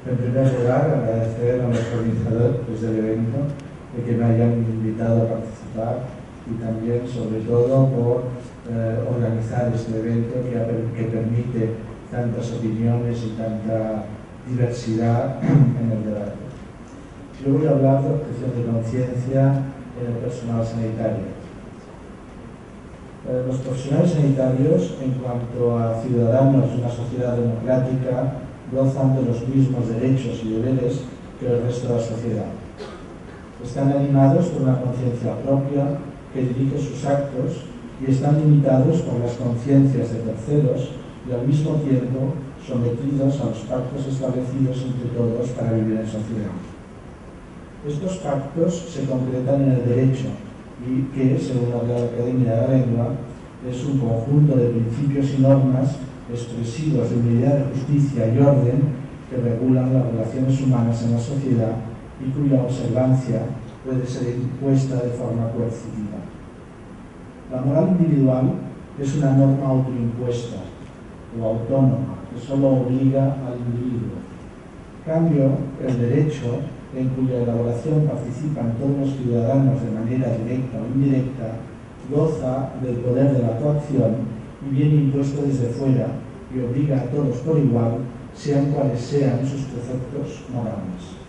En primer lugar, agradecer a los organizadores del evento de que me hayan invitado a participar y también, sobre todo, por organizar este evento que permite tantas opiniones y tanta diversidad en el debate. Yo voy a hablar de objeción de conciencia en el personal sanitario. Los profesionales sanitarios, en cuanto a ciudadanos de una sociedad democrática, gozan de los mismos derechos y deberes que el resto de la sociedad. Están animados por una conciencia propia que dirige sus actos y están limitados por las conciencias de terceros y al mismo tiempo sometidos a los pactos establecidos entre todos para vivir en sociedad. Estos pactos se concretan en el derecho y que, según la Real Academia de la Lengua, es un conjunto de principios y normas expresivos de una idea de justicia y orden que regulan las relaciones humanas en la sociedad y cuya observancia puede ser impuesta de forma coercitiva. La moral individual es una norma autoimpuesta o autónoma que solo obliga al individuo. En cambio, el derecho, en cuya elaboración participan todos los ciudadanos de manera directa o indirecta, goza del poder de la coacción y viene impuesto desde fuera y obliga a todos por igual, sean cuales sean sus preceptos morales.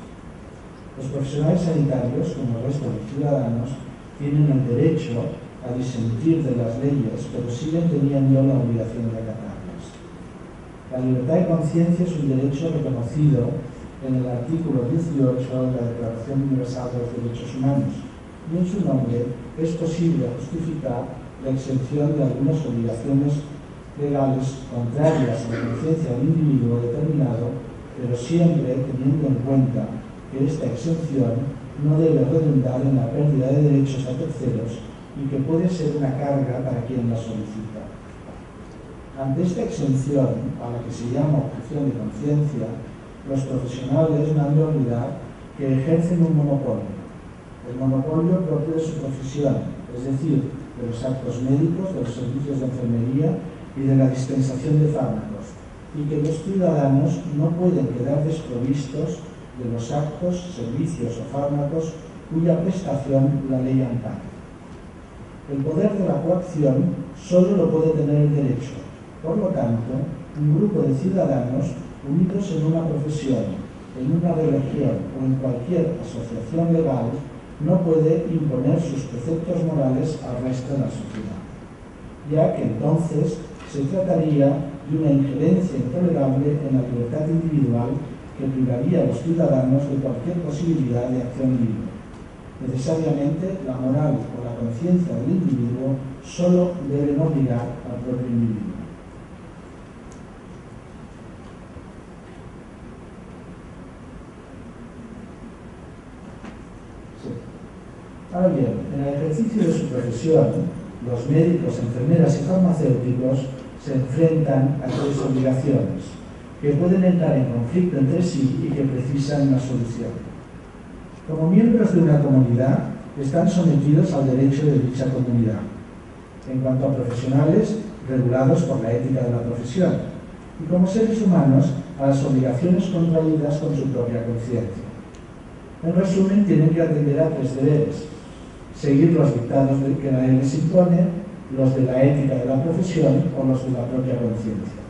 Los profesionales sanitarios, como el resto de los ciudadanos, tienen el derecho a disentir de las leyes, pero siguen teniendo la obligación de acatarlas. La libertad de conciencia es un derecho reconocido en el artículo 18 de la Declaración Universal de los Derechos Humanos, y en su nombre es posible justificar la exención de algunas obligaciones legales contrarias a la conciencia del individuo determinado, pero siempre teniendo en cuenta que esta exención no debe redundar en la pérdida de derechos a terceros y que puede ser una carga para quien la solicita. Ante esta exención, a la que se llama objeción de conciencia, los profesionales no han de olvidar que ejercen un monopolio, el monopolio propio de su profesión, es decir, de los actos médicos, de los servicios de enfermería y de la dispensación de fármacos, y que los ciudadanos no pueden quedar desprovistos de los actos, servicios o fármacos cuya prestación la ley ampara. El poder de la coacción solo lo puede tener el derecho. Por lo tanto, un grupo de ciudadanos unidos en una profesión, en una religión o en cualquier asociación legal no puede imponer sus preceptos morales al resto de la sociedad, ya que entonces se trataría de una injerencia intolerable en la libertad individual que privaría a los ciudadanos de cualquier posibilidad de acción libre. Necesariamente, la moral o la conciencia del individuo solo deben obligar al propio individuo. Sí. Ahora bien, en el ejercicio de su profesión, los médicos, enfermeras y farmacéuticos se enfrentan a tres obligaciones que pueden entrar en conflicto entre sí y que precisan una solución. Como miembros de una comunidad, están sometidos al derecho de dicha comunidad, en cuanto a profesionales regulados por la ética de la profesión, y como seres humanos a las obligaciones contraídas con su propia conciencia. En resumen, tienen que atender a tres deberes: seguir los dictados que la ley les impone, los de la ética de la profesión o los de la propia conciencia.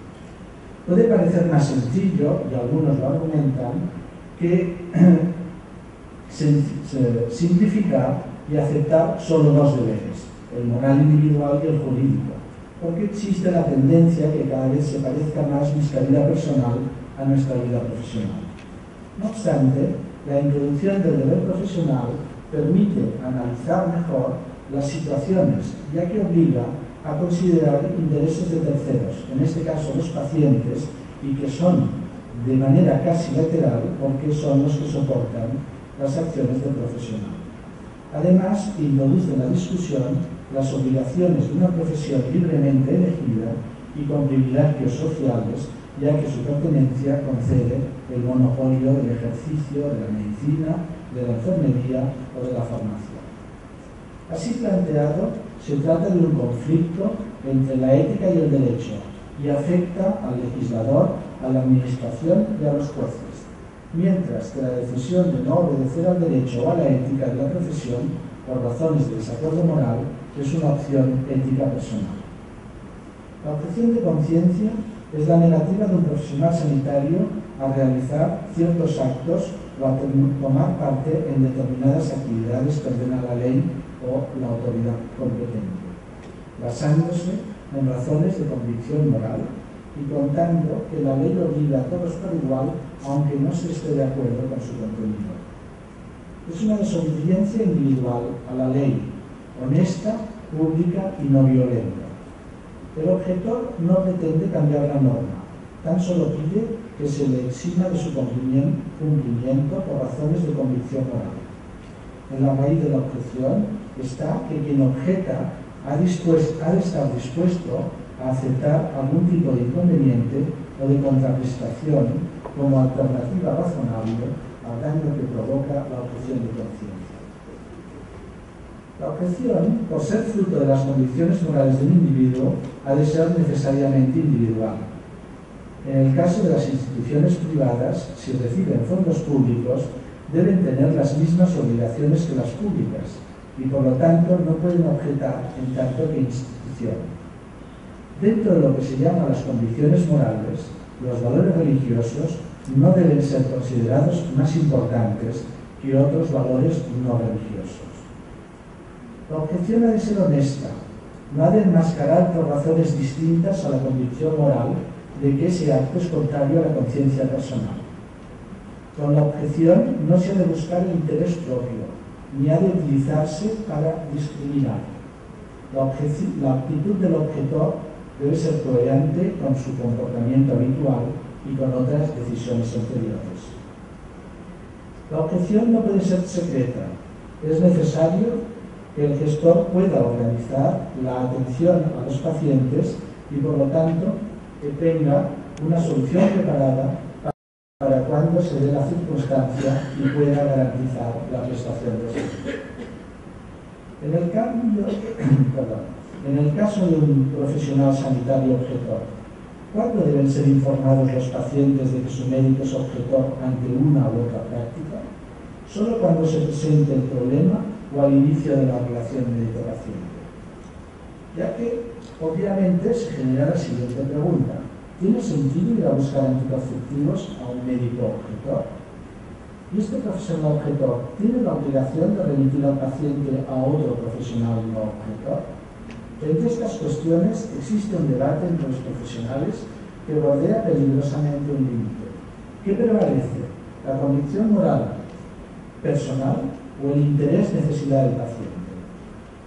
Puede parecer más sencillo, y algunos lo argumentan, que simplificar y aceptar solo dos deberes, el moral individual y el jurídico, porque existe la tendencia que cada vez se parezca más nuestra vida personal a nuestra vida profesional. No obstante, la introducción del deber profesional permite analizar mejor las situaciones, ya que obliga a considerar intereses de terceros, en este caso los pacientes, y que son de manera casi lateral porque son los que soportan las acciones del profesional. Además, introduce en la discusión las obligaciones de una profesión libremente elegida y con privilegios sociales, ya que su pertenencia concede el monopolio del ejercicio de la medicina, de la enfermería o de la farmacia. Así planteado, se trata de un conflicto entre la ética y el derecho y afecta al legislador, a la administración y a los jueces. mientras que la decisión de no obedecer al derecho o a la ética de la profesión por razones de desacuerdo moral es una opción ética personal. La objeción de conciencia es la negativa de un profesional sanitario a realizar ciertos actos o a tomar parte en determinadas actividades que ordena la ley o la autoridad competente, basándose en razones de convicción moral y contando que la ley obliga a todos por igual, aunque no se esté de acuerdo con su contenido. Es una desobediencia individual a la ley, honesta, pública y no violenta. El objetor no pretende cambiar la norma, tan solo pide que se le exima de su cumplimiento por razones de convicción moral. En la raíz de la objeción está que quien objeta ha de estar dispuesto a aceptar algún tipo de inconveniente o de contraprestación como alternativa razonable al daño que provoca la objeción de conciencia. La objeción, por ser fruto de las convicciones morales del individuo, ha de ser necesariamente individual. En el caso de las instituciones privadas, si reciben fondos públicos, deben tener las mismas obligaciones que las públicas y por lo tanto no pueden objetar en tanto que institución. Dentro de lo que se llama las convicciones morales, los valores religiosos no deben ser considerados más importantes que otros valores no religiosos. La objeción ha de ser honesta, no ha de enmascarar por razones distintas a la convicción moral de que ese acto es contrario a la conciencia personal. Con la objeción no se ha de buscar el interés propio, ni ha de utilizarse para discriminar. La actitud del objetor debe ser coherente con su comportamiento habitual y con otras decisiones anteriores. La objeción no puede ser secreta. Es necesario que el gestor pueda organizar la atención a los pacientes y, por lo tanto, que tenga una solución preparada para cuando se dé la circunstancia y pueda garantizar la prestación de servicio. En el caso de un profesional sanitario objetor, ¿cuándo deben ser informados los pacientes de que su médico es objetor ante una u otra práctica? ¿Solo cuando se presente el problema o al inicio de la relación médico-paciente? Ya que, obviamente, se genera la siguiente pregunta: ¿tiene sentido ir a buscar anticonceptivos a un médico objetor? ¿Y este profesional objetor tiene la obligación de remitir al paciente a otro profesional no objetor? Entre estas cuestiones existe un debate entre los profesionales que bordea peligrosamente un límite. ¿Qué prevalece? ¿La convicción moral personal o el interés necesidad del paciente?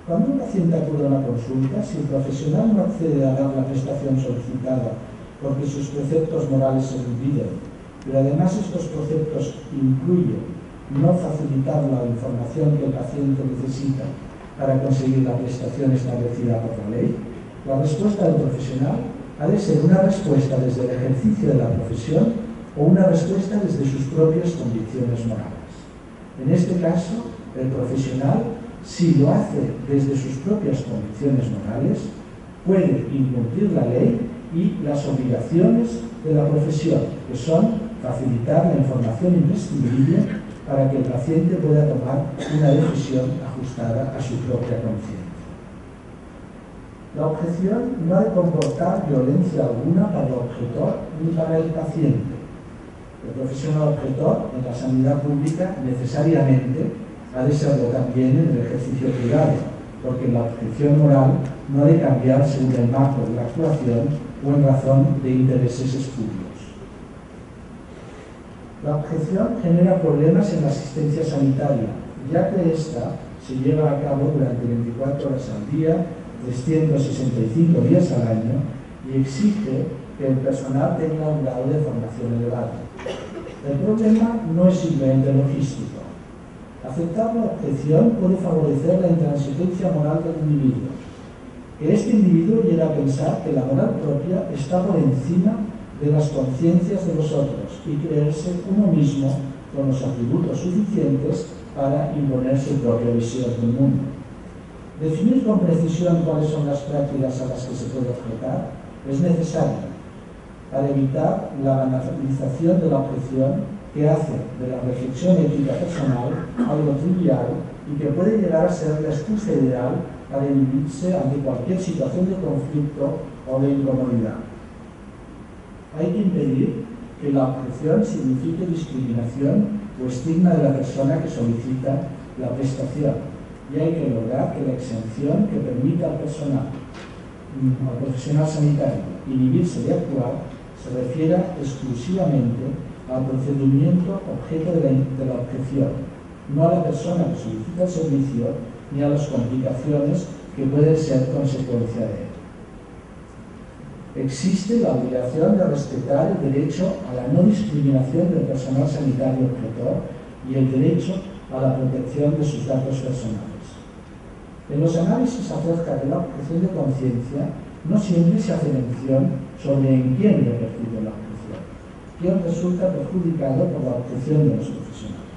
Cuando un paciente acude a una consulta, si el profesional no accede a dar la prestación solicitada porque sus preceptos morales se lo impiden, pero además estos preceptos incluyen no facilitar la información que el paciente necesita para conseguir la prestación establecida por la ley, la respuesta del profesional ha de ser una respuesta desde el ejercicio de la profesión o una respuesta desde sus propias convicciones morales. En este caso, el profesional, si lo hace desde sus propias convicciones morales, puede incumplir la ley y las obligaciones de la profesión, que son facilitar la información imprescindible para que el paciente pueda tomar una decisión ajustada a su propia conciencia. La objeción no ha de comportar violencia alguna para el objetor ni para el paciente. El profesional objetor en la sanidad pública necesariamente ha de serlo también en el ejercicio privado, porque la objeción moral no ha de cambiar según el marco de la actuación o en razón de intereses espurios. La objeción genera problemas en la asistencia sanitaria, ya que ésta se lleva a cabo durante 24 horas al día, 365 días al año, y exige que el personal tenga un grado de formación elevado. El problema no es simplemente logístico. Aceptar la objeción puede favorecer la intransigencia moral del individuo, que este individuo llega a pensar que la moral propia está por encima de las conciencias de los otros y creerse uno mismo con los atributos suficientes para imponer su propia visión del mundo. Definir con precisión cuáles son las prácticas a las que se puede objetar es necesario para evitar la banalización de la objeción que hace de la reflexión ética personal algo trivial y que puede llegar a ser la excusa ideal para inhibirse ante cualquier situación de conflicto o de incomodidad. Hay que impedir que la objeción signifique discriminación o estigma de la persona que solicita la prestación, y hay que lograr que la exención que permita al profesional sanitario inhibirse de actuar se refiera exclusivamente al procedimiento objeto de la objeción, no a la persona que solicita el servicio ni a las complicaciones que pueden ser consecuencia de él. Existe la obligación de respetar el derecho a la no discriminación del personal sanitario objetor y el derecho a la protección de sus datos personales. En los análisis acerca de la objeción de conciencia, no siempre se hace mención sobre en quién repercute la objeción, quién resulta perjudicado por la objeción de los profesionales.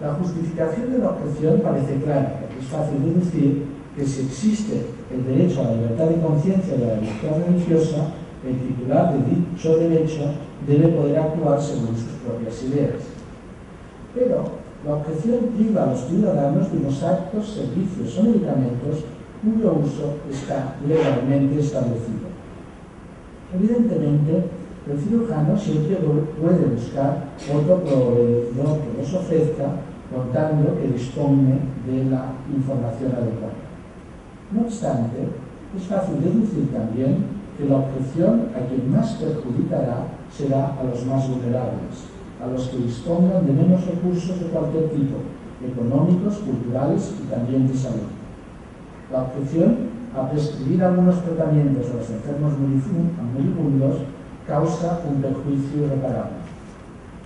La justificación de la objeción parece clara, porque es fácil deducir que si existe el derecho a la libertad de conciencia y a la libertad religiosa, el titular de dicho derecho debe poder actuar según sus propias ideas. Pero la objeción priva a los ciudadanos de unos actos, servicios o medicamentos cuyo uso está legalmente establecido. Evidentemente, el cirujano siempre puede buscar otro proveedor que los ofrezca, contando que disponga de la información adecuada. No obstante, es fácil deducir también que la objeción a quien más perjudicará será a los más vulnerables, a los que dispongan de menos recursos de cualquier tipo, económicos, culturales y también de salud. La objeción a prescribir algunos tratamientos a los enfermos moribundos causa un perjuicio irreparable.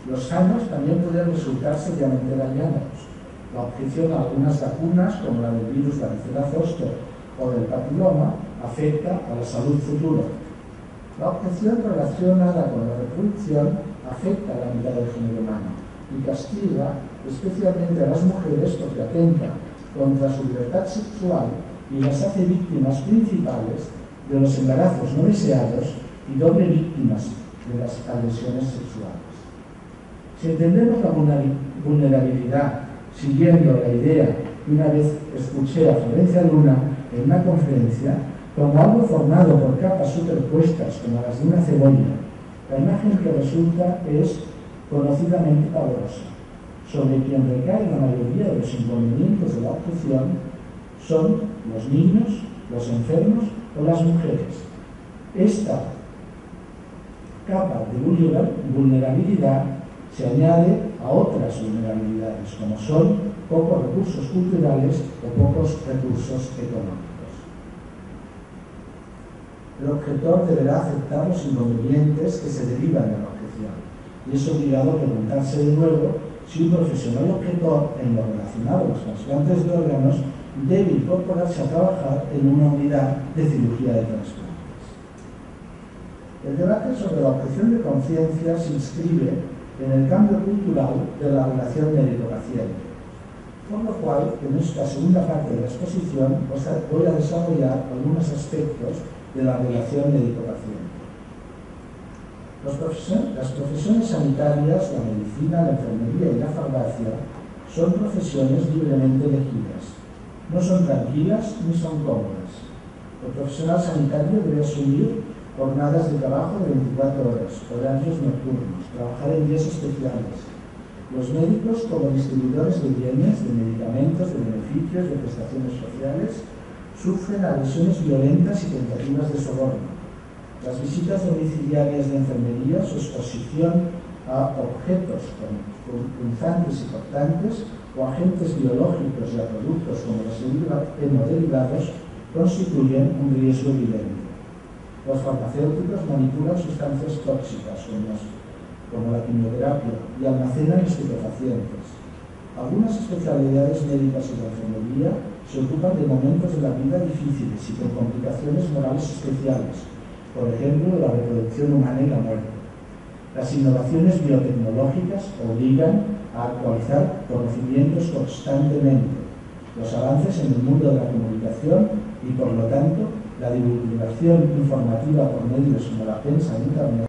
Los sanos también pueden resultar seriamente dañados. La objeción a algunas vacunas, como la del virus varicela zoster o del papiloma, afecta a la salud futura. La objeción relacionada con la reproducción afecta a la mitad del género humano y castiga especialmente a las mujeres porque atenta contra su libertad sexual y las hace víctimas principales de los embarazos no deseados y doble víctimas de las agresiones sexuales. Si entendemos la vulnerabilidad siguiendo la idea que una vez escuché a Florencia Luna en una conferencia, como algo formado por capas superpuestas como las de una cebolla, la imagen que resulta es conocidamente pavorosa. Sobre quien recae la mayoría de los inconvenientes de la objeción son los niños, los enfermos o las mujeres. Esta capa de vulnerabilidad se añade a otras vulnerabilidades, como son pocos recursos culturales o pocos recursos económicos. El objetor deberá aceptar los inconvenientes que se derivan de la objeción y es obligado a preguntarse de nuevo si un profesional objetor en lo relacionado a los trasplantes de órganos debe incorporarse a trabajar en una unidad de cirugía de trasplantes. El debate sobre la objeción de conciencia se inscribe en el cambio cultural de la relación médico-paciente, por lo cual en esta segunda parte de la exposición voy a desarrollar algunos aspectos de la relación médico-paciente. Las profesiones sanitarias, la medicina, la enfermería y la farmacia son profesiones libremente elegidas. No son tranquilas ni son cómodas. El profesional sanitario debe asumir jornadas de trabajo de 24 horas, horarios nocturnos, trabajar en días especiales. Los médicos, como distribuidores de bienes, de medicamentos, de beneficios, de prestaciones sociales, sufren agresiones violentas y tentativas de soborno. Las visitas domiciliarias de enfermería, su exposición a objetos punzantes y cortantes o agentes biológicos y a productos como los hemoderivados constituyen un riesgo evidente. Los farmacéuticos manipulan sustancias tóxicas como la quimioterapia y almacenan estupefacientes. Algunas especialidades médicas y de enfermería se ocupan de momentos de la vida difíciles y con complicaciones morales especiales, por ejemplo, la reproducción humana y la muerte. Las innovaciones biotecnológicas obligan a actualizar conocimientos constantemente, los avances en el mundo de la comunicación y, por lo tanto, la divulgación informativa por medios como la prensa e Internet